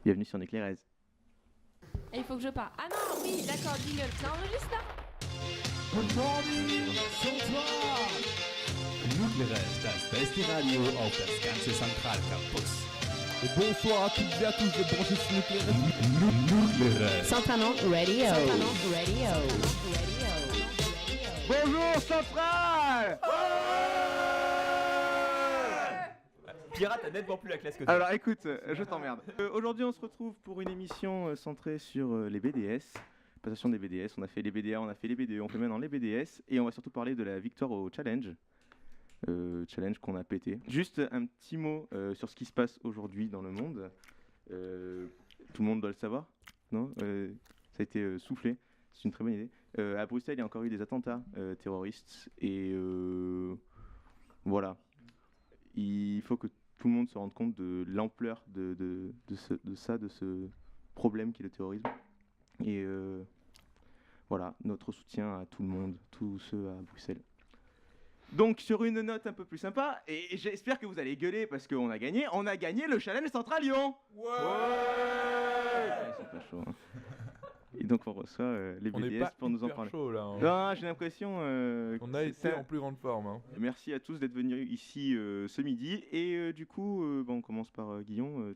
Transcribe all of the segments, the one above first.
Bienvenue sur Nuclérez. Et il faut que je parle. Ah non, oui, d'accord, jingle. Ça enregistre là? Good morning, Sonntag! Nuclérez, das beste Radio auf das ganze Zentralcampus. Et bonsoir à toutes et à tous de brancher sur Nuclérez. Nuclérez. Centranon Radio. Bonjour Central. Pirate a nettement plus la classe que toi. Alors écoute, je t'emmerde. Aujourd'hui on se retrouve pour une émission centrée sur les BDS. Passation des BDS, on a fait les BDA, on a fait les BDE, on fait maintenant les BDS. Et on va surtout parler de la victoire au challenge. Challenge qu'on a pété. Juste un petit mot sur ce qui se passe aujourd'hui dans le monde. Tout le monde doit le savoir, non Ça a été soufflé, c'est une très bonne idée. À Bruxelles, il y a encore eu des attentats terroristes et voilà. Il faut que tout le monde se rende compte de l'ampleur de ce problème qui est le terrorisme. Et voilà, notre soutien à tout le monde, tous ceux à Bruxelles. Donc sur une note un peu plus sympa, et j'espère que vous allez gueuler parce qu'on a gagné le challenge Central Lyon. Ouais, c'est pas chaud. Hein. Et donc on reçoit les On n'est BDS pas pour nous en hyper parler. chaud là. Hein. Non, j'ai l'impression. On a été en plus grande forme. Hein. Merci à tous d'être venus ici ce midi. Et du coup, on commence par Guillaume.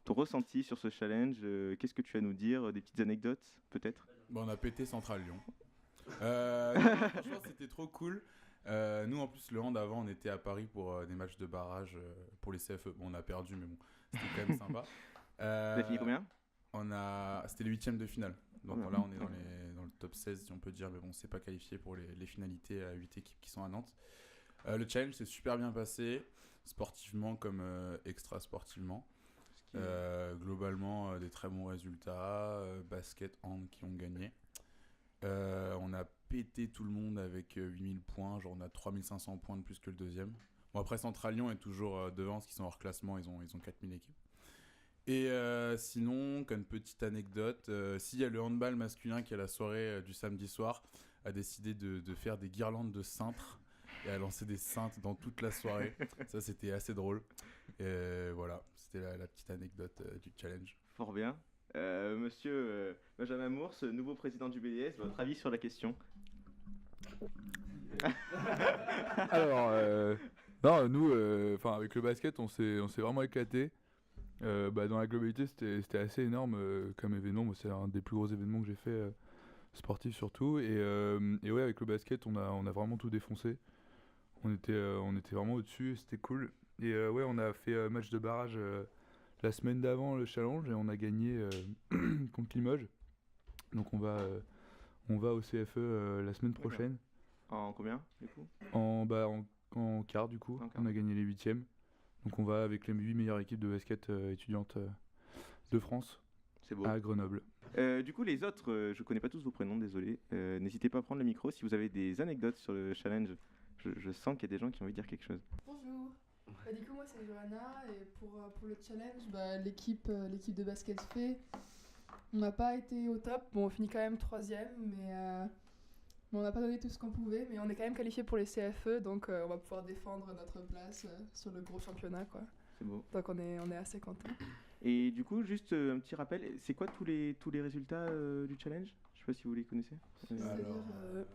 Ton ressenti sur ce challenge, qu'est-ce que tu as à nous dire? Des petites anecdotes, peut-être? Bon, on a pété Central Lyon. Franchement, c'était trop cool. Nous, en plus, le hand avant, on était à Paris pour des matchs de barrage pour les CFE. Bon, on a perdu, mais bon, c'était quand même sympa. Vous avez fini combien? C'était les 8e de finale. Donc là, on est dans le top 16, si on peut dire. Mais bon, on ne s'est pas qualifié pour les finalités à 8 équipes qui sont à Nantes. Le challenge s'est super bien passé, sportivement comme extra-sportivement. Globalement, des très bons résultats. Basket, hand qui ont gagné. On a pété tout le monde avec 8000 points. Genre, on a 3500 points de plus que le deuxième. Bon, après, Central Lyon est toujours devant, parce qu'ils sont hors classement. Ils ont 4000 équipes. Et sinon, comme petite anecdote, s'il y a le handball masculin qui, à la soirée du samedi soir, a décidé de faire des guirlandes de cintres et a lancé des cintres dans toute la soirée. Ça, c'était assez drôle. Et voilà, c'était la petite anecdote du challenge. Fort bien. Monsieur Benjamin Mours, nouveau président du BDS, votre avis sur la question? Alors, non, nous, avec le basket, on s'est vraiment éclaté. Dans la globalité, c'était assez énorme comme événement. Moi, c'est un des plus gros événements que j'ai fait, sportif surtout. Et ouais, avec le basket, on a vraiment tout défoncé. On était vraiment au-dessus, c'était cool. Et ouais, on a fait match de barrage la semaine d'avant le challenge et on a gagné contre Limoges. Donc on va au CFE la semaine prochaine. En combien, du coup? En quart, du coup. En quart. On a gagné les 8e. Donc on va avec les 8 meilleures équipes de basket étudiantes de France. C'est beau. À Grenoble. Du coup, les autres, je connais pas tous vos prénoms, désolé. N'hésitez pas à prendre le micro si vous avez des anecdotes sur le challenge. Je sens qu'il y a des gens qui ont envie de dire quelque chose. Bonjour. Du coup, moi c'est Johanna et pour le challenge, l'équipe de basket fait, on n'a pas été au top. Bon, on finit quand même 3e, mais on n'a pas donné tout ce qu'on pouvait. Mais on est quand même qualifié pour les CFE, donc on va pouvoir défendre notre place sur le gros championnat, quoi. C'est beau. Donc on est assez contents. Et du coup, juste un petit rappel, c'est quoi tous les résultats du challenge? Je sais pas si vous les connaissez.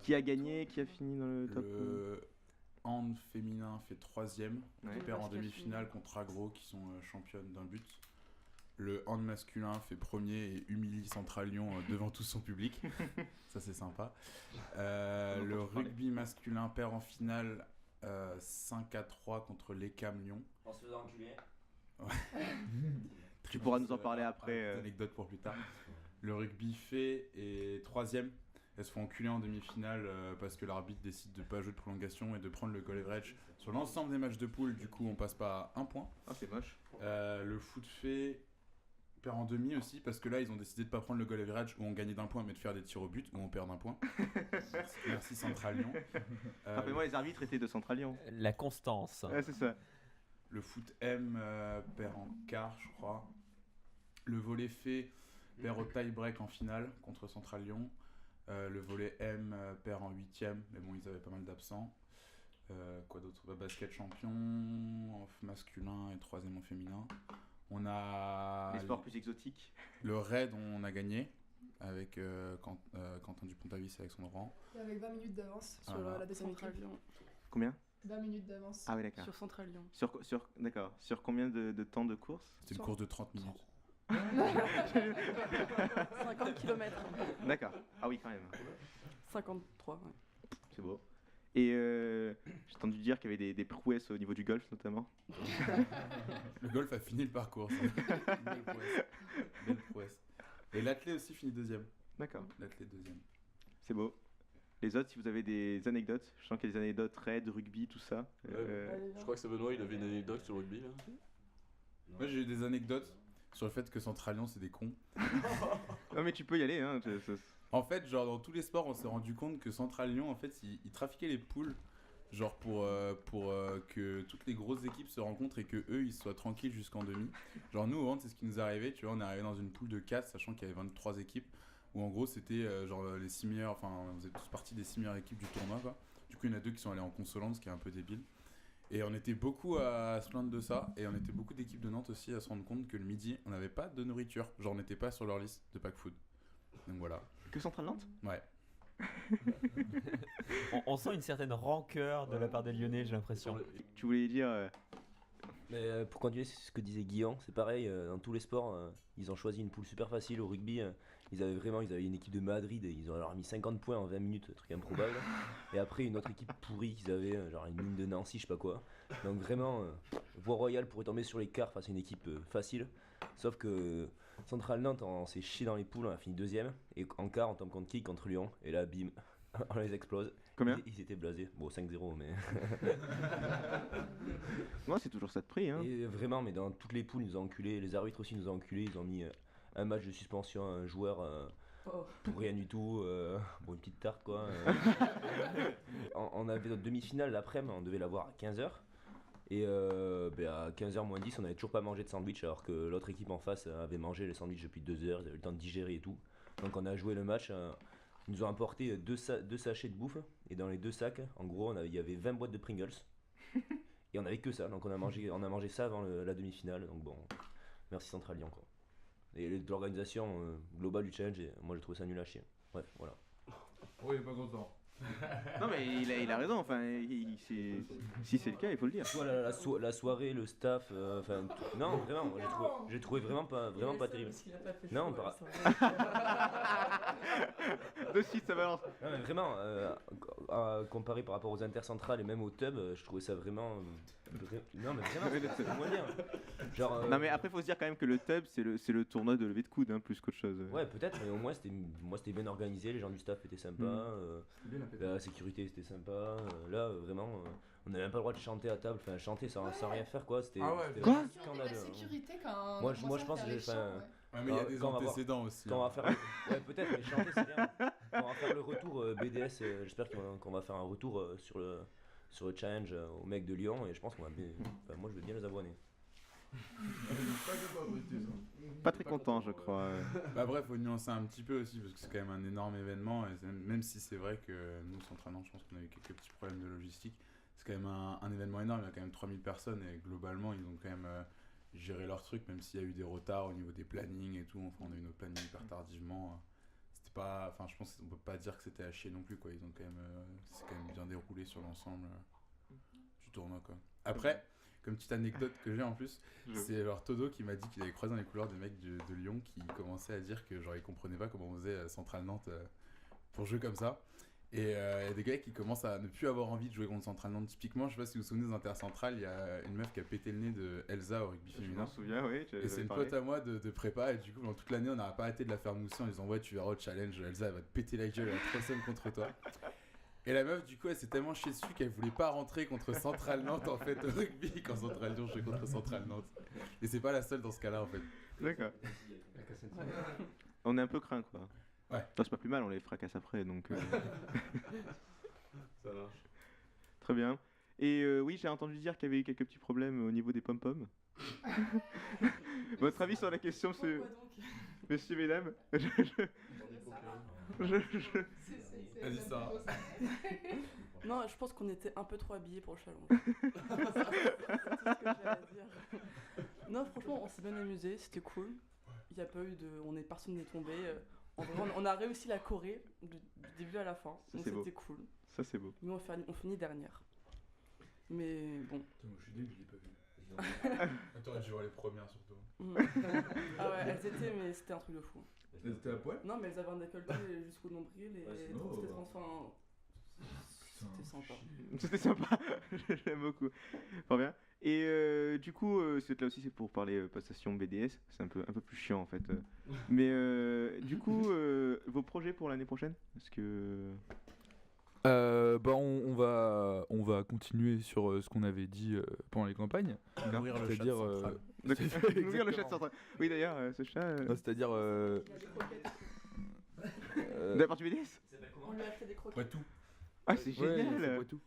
Qui a gagné, qui a fini dans le top? Le hand féminin fait 3e. Ouais. On perd en demi-finale contre Agro, qui sont championnes d'un but. Le hand masculin fait 1er et humilie Central Lyon devant tout son public. Ça, c'est sympa. Le rugby masculin perd en finale 5-3 contre l'ECAM Lyon. En se faisant enculer. Tu pourras nous en parler après. Anecdote pour plus tard. Le rugby fait est 3e. Elles se font enculer en demi-finale parce que l'arbitre décide de ne pas jouer de prolongation et de prendre le goal average sur l'ensemble des matchs de poule. Du coup, on passe pas à 1 point. Ah, c'est moche. Le foot fait perd en demi aussi parce que là, ils ont décidé de ne pas prendre le goal average où on gagnait d'1 point mais de faire des tirs au but où on perd d'1 point. Merci Central Lyon. Rappelez-moi, les arbitres étaient de Central Lyon. La constance. Ouais, c'est ça. Le foot M perd en quart, je crois. Le volley fait perd au tie-break en finale contre Central Lyon. Le volley M perd en 8e, mais bon, ils avaient pas mal d'absents. Quoi d'autre? Basket champion, en masculin et 3e en féminin. On a sport plus exotique. Le raid, on a gagné avec Quentin Dupont-Avis avec son rang. Et avec 20 minutes d'avance sur Voilà. la deuxième équipe. Lyon. Combien? 20 minutes d'avance. Ah oui, d'accord. Sur Central Lyon. D'accord. Sur combien de temps de course? C'était une course de 30 minutes. 50 km. D'accord. Ah oui, quand même. 53, ouais. C'est beau. Et j'ai entendu dire qu'il y avait des prouesses au niveau du golf, notamment. Le golf a fini le parcours. C'est une belle prouesse. Belle prouesse. Et l'athlète aussi finit deuxième. D'accord. L'athlète deuxième. C'est beau. Les autres, si vous avez des anecdotes, je sens qu'il y a des anecdotes raid, rugby, tout ça. Je crois que c'est Benoît, il avait une anecdote sur le rugby là. Moi j'ai eu des anecdotes sur le fait que Central Lyon c'est des cons. Non mais tu peux y aller, hein. En fait, genre dans tous les sports, on s'est rendu compte que Central Lyon, en fait, ils trafiquaient les poules, genre pour que toutes les grosses équipes se rencontrent et que eux, ils soient tranquilles jusqu'en demi. Genre nous, au hand, c'est ce qui nous est arrivé, tu vois, on est arrivé dans une poule de 4, sachant qu'il y avait 23 équipes, où en gros, c'était genre les 6 meilleures, enfin, on faisait tous partie des 6 meilleures équipes du tournoi, quoi. Du coup, il y en a 2 qui sont allés en consolante, ce qui est un peu débile. Et on était beaucoup à se plaindre de ça, et on était beaucoup d'équipes de Nantes aussi à se rendre compte que le midi, on n'avait pas de nourriture, genre on n'était pas sur leur liste de pack food. Donc voilà. Que Central Nantes? Ouais. On sent une certaine rancœur de la part des Lyonnais, j'ai l'impression. Tu voulais dire... Mais pour continuer ce que disait Guillaume, c'est pareil, dans tous les sports, ils ont choisi une poule super facile. Au rugby, ils avaient une équipe de Madrid, et ils ont alors mis 50 points en 20 minutes, truc improbable. Et après une autre équipe pourrie qu'ils avaient, genre une mine de Nancy, je sais pas quoi. Donc vraiment, Voie Royale pourrait tomber sur les quarts face à une équipe facile. Sauf que Central Nantes, on s'est chié dans les poules, on a fini deuxième. Et en quart, on tombe contre qui? Contre Lyon. Et là, bim, on les explose. Combien? Ils étaient blasés. Bon, 5-0, mais... Moi, c'est toujours ça de prix, hein. Et vraiment, mais dans toutes les poules, ils nous ont enculés. Les arbitres aussi nous ont enculés. Ils ont mis un match de suspension à un joueur pour rien du tout. Bon, une petite tarte, quoi. On avait notre demi-finale l'après-midi, on devait l'avoir à 15h. Et à 15h moins 10, on n'avait toujours pas mangé de sandwich, alors que l'autre équipe en face avait mangé les sandwichs depuis 2 heures. Ils avaient le temps de digérer et tout. Donc on a joué le match. Ils nous ont apporté deux sachets de bouffe. Et dans les 2 sacs, en gros, il y avait 20 boîtes de Pringles. Et on avait que ça. Donc on a mangé ça avant la demi-finale. Donc bon, merci Central Lyon, quoi. Et l'organisation globale du challenge, moi j'ai trouvé ça nul à chier. Bref, voilà. Oui, il est pas content. Non mais il a raison, enfin, si c'est le cas, il faut le dire. Voilà, la soirée, le staff, non, vraiment, moi, j'ai trouvé vraiment pas terrible. Non, De suite, ça balance. Non, mais vraiment, comparé par rapport aux intercentrales et même au tub, je trouvais ça vraiment. Non, mais vraiment, c'est moins bien. Genre, Non mais après, faut se dire quand même que le tub, c'est le tournoi de levée de coude, hein, plus qu'autre chose. Ouais, peut-être, mais au moins c'était bien organisé, les gens du staff étaient sympas, la sécurité c'était sympa. Là, vraiment, on n'avait même pas le droit de chanter à table, enfin chanter sans rien faire, quoi. C'était quoi La sécurité quand moi je pense que j'ai fait. Ouais, mais il y a des antécédents aussi. Quand on va faire ouais, peut-être, mais chanter c'est bien. Quand on va faire le retour BDS, j'espère qu'on va faire un retour sur le challenge aux mecs de Lyon, et je pense qu'on va bien. Enfin, moi je vais bien les abonner. Pas très content, je crois. Bah bref, faut nuancer un petit peu aussi, parce que c'est quand même un énorme événement, et même si c'est vrai que nous, Central Nantes, je pense qu'on a eu quelques petits problèmes de logistique, c'est quand même un événement énorme, il y a quand même 3000 personnes, et globalement, ils ont quand même géré leur truc, même s'il y a eu des retards au niveau des plannings et tout. Enfin, on a eu nos plannings hyper tardivement. C'était pas... Enfin, je pense qu'on peut pas dire que c'était à chier non plus, quoi. Ils ont quand même... c'est quand même bien déroulé sur l'ensemble du tournoi, quoi. Après... Comme petite anecdote que j'ai en plus, c'est alors Todo qui m'a dit qu'il avait croisé dans les couloirs des mecs de Lyon qui commençaient à dire que genre ils comprenaient pas comment on faisait Central Nantes pour jouer comme ça. Et il y a des gars qui commencent à ne plus avoir envie de jouer contre Central Nantes. Typiquement, je sais pas si vous vous souvenez des Intercentrales, il y a une meuf qui a pété le nez de Elsa au rugby féminin. Je m'en souviens, oui. Et c'est une pote à moi de prépa, et du coup, pendant toute l'année, on n'arrête pas arrêté de la faire mousser en disant ouais, tu verras au challenge, Elsa elle va te péter la gueule, elle a 3 semaines contre toi. Et la meuf, du coup, elle s'est tellement chiée dessus qu'elle voulait pas rentrer contre Central Nantes en fait au rugby quand Central Lyon jouait contre Central Nantes. Et c'est pas la seule dans ce cas-là en fait. D'accord. On est un peu craint, quoi. Ouais. Non, c'est pas plus mal, on les fracasse après, donc. Ça marche. Très bien. Et oui, j'ai entendu dire qu'il y avait eu quelques petits problèmes au niveau des pom-poms. Votre avis sur la question, messieurs, mesdames? Vas-y, ça. Non, je pense qu'on était un peu trop habillés pour le challenge. C'est tout ce que j'ai à dire. Non, franchement, on s'est bien amusé, c'était cool. Il y a pas eu de. Personne n'est tombé. En vrai, on a réussi la Corée du début à la fin. Ça, Donc c'est beau. c'était cool. Ça, c'est beau. Mais on finit dernière. Mais bon. Putain, moi je suis deg, je l'ai pas vu. Attends, je vais voir les premières surtout. Ah ouais, elles étaient, mais c'était un truc de fou. Elles étaient à poil? Non, mais elles avaient un décolleté jusqu'au nombril et c'est c'était beau. enfin. C'était sympa. C'était sympa, j'aime beaucoup. Fort bien. Et du coup, là aussi, c'est pour parler passation BDS. C'est un peu plus chiant en fait. Mais du coup, vos projets pour l'année prochaine? Est-ce que. On va continuer sur ce qu'on avait dit pendant les campagnes. Nourrir le chat C'est-à-dire, central. Nourrir le chat central. Oui, d'ailleurs, ce chat. Non, c'est-à-dire. De la partie BDS? On lui a fait des croquettes. Poitou. Ah, c'est Ouais, génial! c'est Poitou.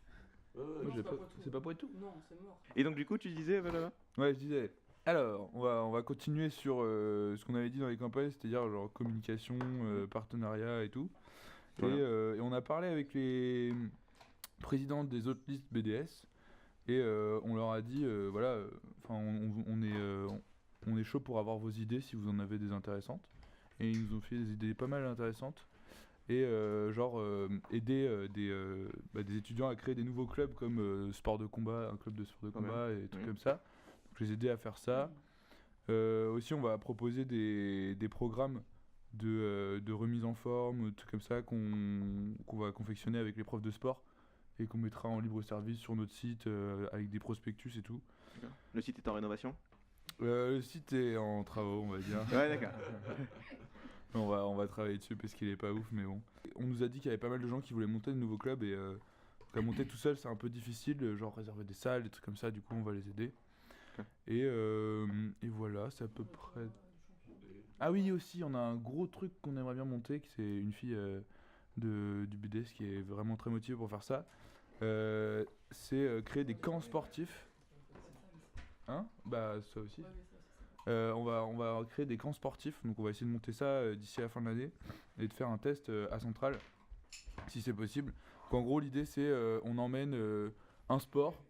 Non, J'ai c'est pas pas- Poitou. C'est pas Poitou? Non, c'est mort. Et donc, du coup, tu disais, Valhalla? Ouais, je disais. Alors, on va continuer sur ce qu'on avait dit dans les campagnes, c'est-à-dire genre communication, partenariat et tout. Voilà. Et on a parlé avec les présidents des autres listes BDS et on leur a dit voilà, on est chaud pour avoir vos idées si vous en avez des intéressantes. Et ils nous ont fait des idées pas mal intéressantes. Et aider des étudiants à créer des nouveaux clubs comme sport de combat, un club de sport de Pas mal. combat et trucs comme ça. Donc, je les aider à faire ça. Aussi, on va proposer des programmes de remise en forme, trucs comme ça qu'on va confectionner avec les profs de sport et qu'on mettra en libre service sur notre site avec des prospectus et tout. Le site est en rénovation? Le site est en travaux, on va dire. Ouais, d'accord. On va travailler dessus parce qu'il est pas ouf, mais bon. On nous a dit qu'il y avait pas mal de gens qui voulaient monter de nouveaux clubs et monter tout seul c'est un peu difficile, genre réserver des salles, des trucs comme ça, du coup on va les aider. Et voilà, c'est à peu près. Ah oui, aussi, on a un gros truc qu'on aimerait bien monter, qui c'est une fille du BDS qui est vraiment très motivée pour faire ça. C'est créer des camps sportifs. Hein? Bah, ça aussi. On va créer des camps sportifs, donc on va essayer de monter ça d'ici la fin de l'année et de faire un test à Centrale, si c'est possible. Donc, en gros, l'idée c'est on emmène un sport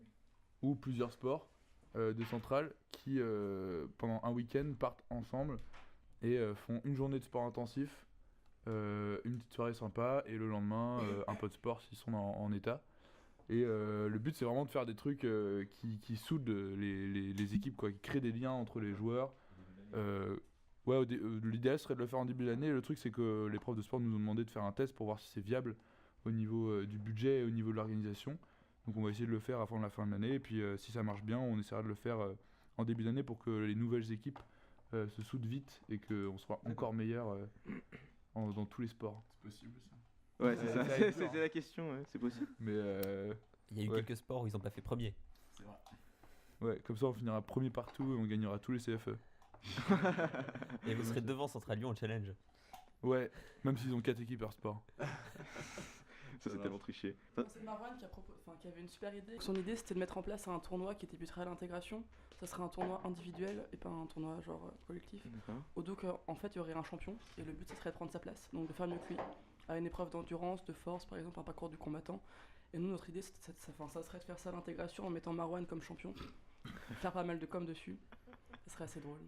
ou plusieurs sports de Centrale qui, pendant un week-end, partent ensemble et font une journée de sport intensif, une petite soirée sympa et le lendemain un peu de sport s'ils sont en état. Et le but c'est vraiment de faire des trucs qui soudent les équipes, quoi, qui créent des liens entre les joueurs. L'idéal serait de le faire en début d'année. Le truc c'est que les profs de sport nous ont demandé de faire un test pour voir si c'est viable au niveau du budget et au niveau de l'organisation. Donc on va essayer de le faire avant la fin de l'année et puis si ça marche bien on essaiera de le faire en début d'année pour que les nouvelles équipes se soudent vite et qu'on soit encore meilleur dans tous les sports. C'est possible ça? Ouais, c'est ça, c'est la question, ouais, c'est possible. Mais Il y a eu quelques sports où ils ont pas fait premier. C'est vrai. ouais, comme ça on finira premier partout et on gagnera tous les CFE. Et vous serez devant Central Lyon au challenge. Ouais, même s'ils ont 4 équipes par sport. Ça, c'est tellement triché. C'est Marwan qui avait une super idée. Son idée c'était de mettre en place un tournoi qui débuterait à l'intégration. Ça serait un tournoi individuel et pas un tournoi genre collectif. Donc en fait il y aurait un champion et le but ça serait de prendre sa place, donc de faire mieux que lui à une épreuve d'endurance, de force par exemple, un parcours du combattant. Et nous notre idée ça serait de faire ça à l'intégration en mettant Marwan comme champion, faire pas mal de com dessus. Ça serait assez drôle.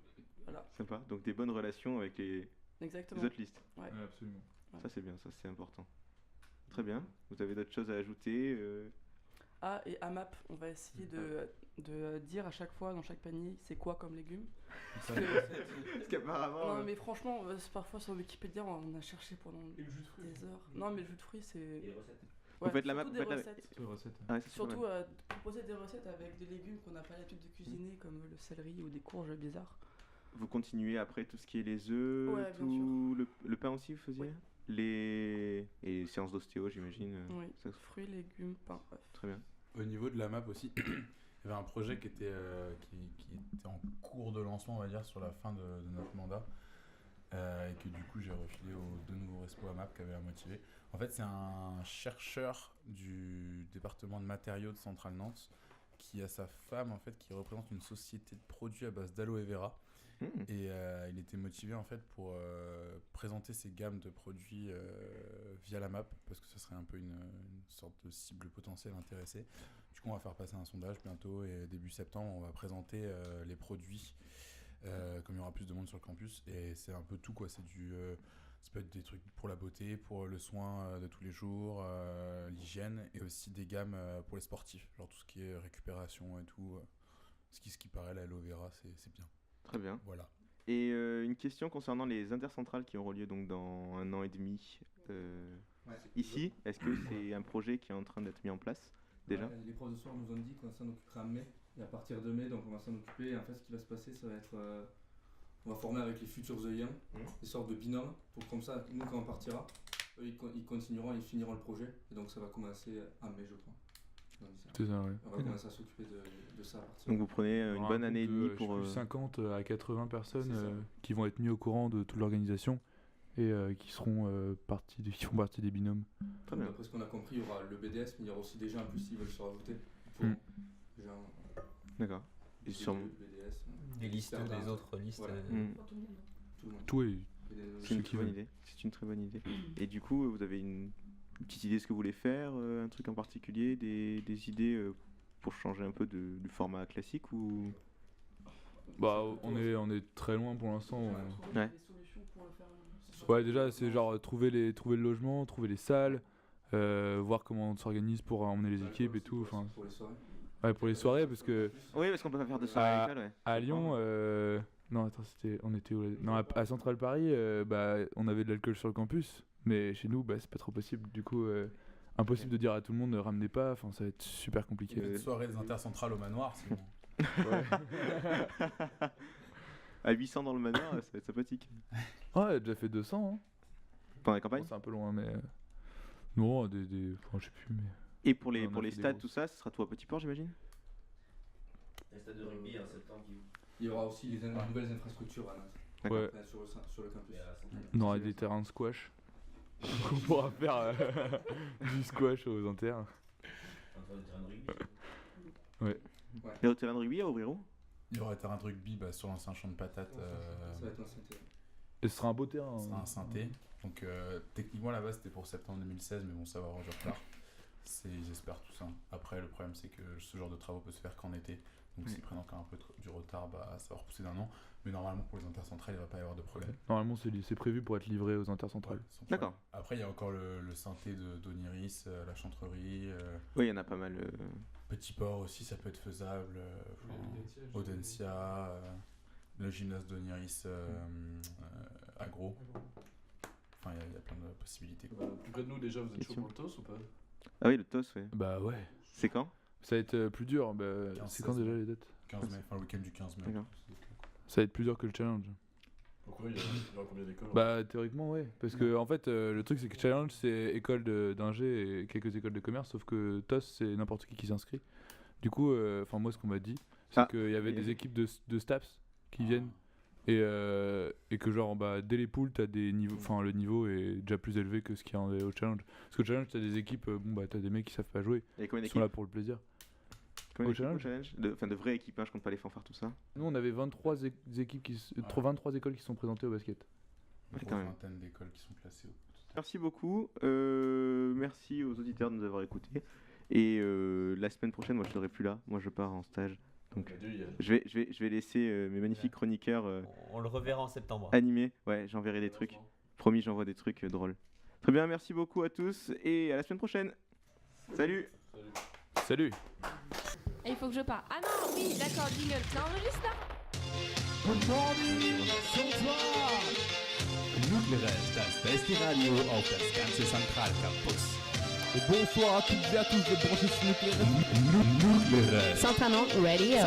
Voilà. Sympa, donc des bonnes relations avec les Exactement. autres listes. Ouais. Ouais, absolument. Ça c'est bien, ça c'est important. Très bien, vous avez d'autres choses à ajouter Ah, et AMAP, on va essayer de dire à chaque fois dans chaque panier c'est quoi comme légumes. Parce qu'apparemment. Non mais franchement, parfois sur Wikipédia on a cherché pendant des heures. Non mais le jus de fruits c'est. Les recettes. Vous faites la map, surtout vous des faites la- recettes. Les recettes. Ah ouais, ça, c'est pas Surtout mal. proposer des recettes avec des légumes qu'on n'a pas l'habitude de cuisiner comme le céleri ou des courges bizarres. Vous continuez après tout ce qui est les œufs, Ouais, bien tout le pain aussi, vous faisiez Oui. Et les séances d'ostéo, j'imagine. Oui, Ça, fruits, légumes, pain, œufs. très bien. Au niveau de la map aussi, il y avait un projet qui était en cours de lancement, on va dire, sur la fin de notre mandat. Et que du coup j'ai refilé aux deux nouveaux respos à map qui avaient l'air motivés. En fait c'est un chercheur du département de matériaux de Centrale Nantes qui a sa femme en fait qui représente une société de produits à base d'aloe vera. Et il était motivé en fait pour présenter ses gammes de produits via la map parce que ce serait un peu une sorte de cible potentielle intéressée. Du coup on va faire passer un sondage bientôt et début septembre on va présenter les produits comme il y aura plus de monde sur le campus. Et c'est un peu tout, quoi. Ça peut être des trucs pour la beauté, pour le soin de tous les jours, l'hygiène, et aussi des gammes pour les sportifs, genre tout ce qui est récupération et tout. Ce qui paraît, l'aloe vera, c'est bien. Très bien. Voilà. Et une question concernant les intercentrales qui auront lieu donc dans 1 an et demi ici. Est-ce que c'est un projet qui est en train d'être mis en place déjà? Les profs de soir nous ont dit qu'on s'en occuperait en mai. Et à partir de mai, donc on va s'en occuper. Et en fait, ce qui va se passer, ça va être... on va former avec les futurs œillants des sortes de binômes. Pour comme ça, nous, quand on partira, eux, ils continueront, ils finiront le projet. Et donc ça va commencer en mai, je crois. C'est ça, ouais. On va commencer à s'occuper de ça à partir. Donc vous prenez une bonne année et demie pour... 50 à 80 personnes qui vont être mis au courant de toute l'organisation et qui font partie des binômes. Très bien. D'après ce qu'on a compris, il y aura le BDS, mais il y aura aussi des gens en plus qui veulent se rajouter. D'accord. Et sur des listes des autres listes. Voilà. Tout est... C'est une très bonne idée. C'est une très bonne idée. Et du coup, vous avez une petite idée de ce que vous voulez faire, un truc en particulier, des idées pour changer un peu du format classique ou... Bah, on est très loin pour l'instant. Ouais. Ouais, déjà, c'est genre trouver le logement, trouver les salles, voir comment on s'organise pour emmener les équipes et tout. Enfin, pour les soirées. Ouais, pour les soirées, parce que... Oui, parce qu'on peut pas faire de soirée à l'école, ouais. À Lyon, non, attends, on était où? Non, à Central Paris, on avait de l'alcool sur le campus, mais chez nous, c'est pas trop possible. Du coup, impossible de dire à tout le monde ne ramenez pas, enfin, ça va être super compliqué. Une soirée des intercentrales au manoir, sinon. À 800 dans le manoir, ça va être sympathique. Ouais, elle a déjà fait 200. Hein. Pendant la campagne? C'est un peu loin, mais... Non, enfin, je sais plus, mais... Et pour les stades, tout ça, ce sera tout à Petit Port, j'imagine? Les stades de rugby en septembre qui... Il y aura aussi les nouvelles infrastructures à Nantes. Ouais. Sur le campus. On aura des terrains de squash. On pourra faire du squash aux inters. Entre les terrains de rugby. Ouais. Il y a au terrain de rugby à Obriro? Il y aura un terrain de rugby sur l'ancien champ de patates. Ça va être un synthé. Et ce sera un beau terrain. Ce sera un synthé. Donc techniquement là-bas c'était pour septembre 2016, mais bon, ça va avoir du retard. Ils espèrent tout ça. Après, le problème c'est que ce genre de travaux peut se faire qu'en été. Donc s'ils prennent encore un peu du retard, ça va repousser d'un an. Mais normalement pour les intercentrales, il ne va pas y avoir de problème. Normalement c'est prévu pour être livré aux intercentrales. Ouais, d'accord. Après il y a encore le synthé d'Oniris, la chantrerie. Oui, il y en a pas mal. Petit Port aussi, ça peut être faisable. Audencia, le gymnase d'Oniris agro. Enfin, il y a plein de possibilités. Plus près de nous déjà, vous êtes chaud pour le TOS ou pas? Ah oui, le TOS, ouais. Bah ouais. C'est quand? Ça va être plus dur. C'est quand déjà les dates? 15 mai, enfin le week-end du 15 mai. Ça va être plus dur que le challenge. Pourquoi? Il y aura combien d'écoles? Théoriquement, ouais. Parce que en fait, le truc c'est que challenge c'est école d'ingé et quelques écoles de commerce, sauf que TOS c'est n'importe qui s'inscrit. Du coup, moi ce qu'on m'a dit, c'est qu'il y avait des équipes de STAPS qui viennent et que genre dès les poules t'as des niveaux, enfin le niveau est déjà plus élevé que ce qu'il y a au challenge. Parce qu'au challenge t'as des équipes, t'as des mecs qui savent pas jouer, ils sont là pour le plaisir. Au challenge de vraies équipes, je compte pas les fanfares, tout ça. Nous on avait 23 23 écoles qui sont présentées au basket. Ouais, quand même. Une vingtaine d'écoles qui sont placées au... Merci beaucoup, merci aux auditeurs de nous avoir écoutés. Et la semaine prochaine, moi je serai plus là, moi je pars en stage. Donc je vais laisser mes magnifiques chroniqueurs on le reverra en septembre. Animer, ouais, j'enverrai des trucs. Promis, j'envoie des trucs drôles. Très bien, merci beaucoup à tous et à la semaine prochaine. Salut. Salut. Et il faut que je parte. Ah non, oui, d'accord, jingle, ça enregistre là. Good morning, Sonntag! Nucleares, das beste Radio auf das ganze Zentralcampus. Et bonsoir à toutes et à tous de brancher sur Nucleares. Nucleares. Centraland Radio.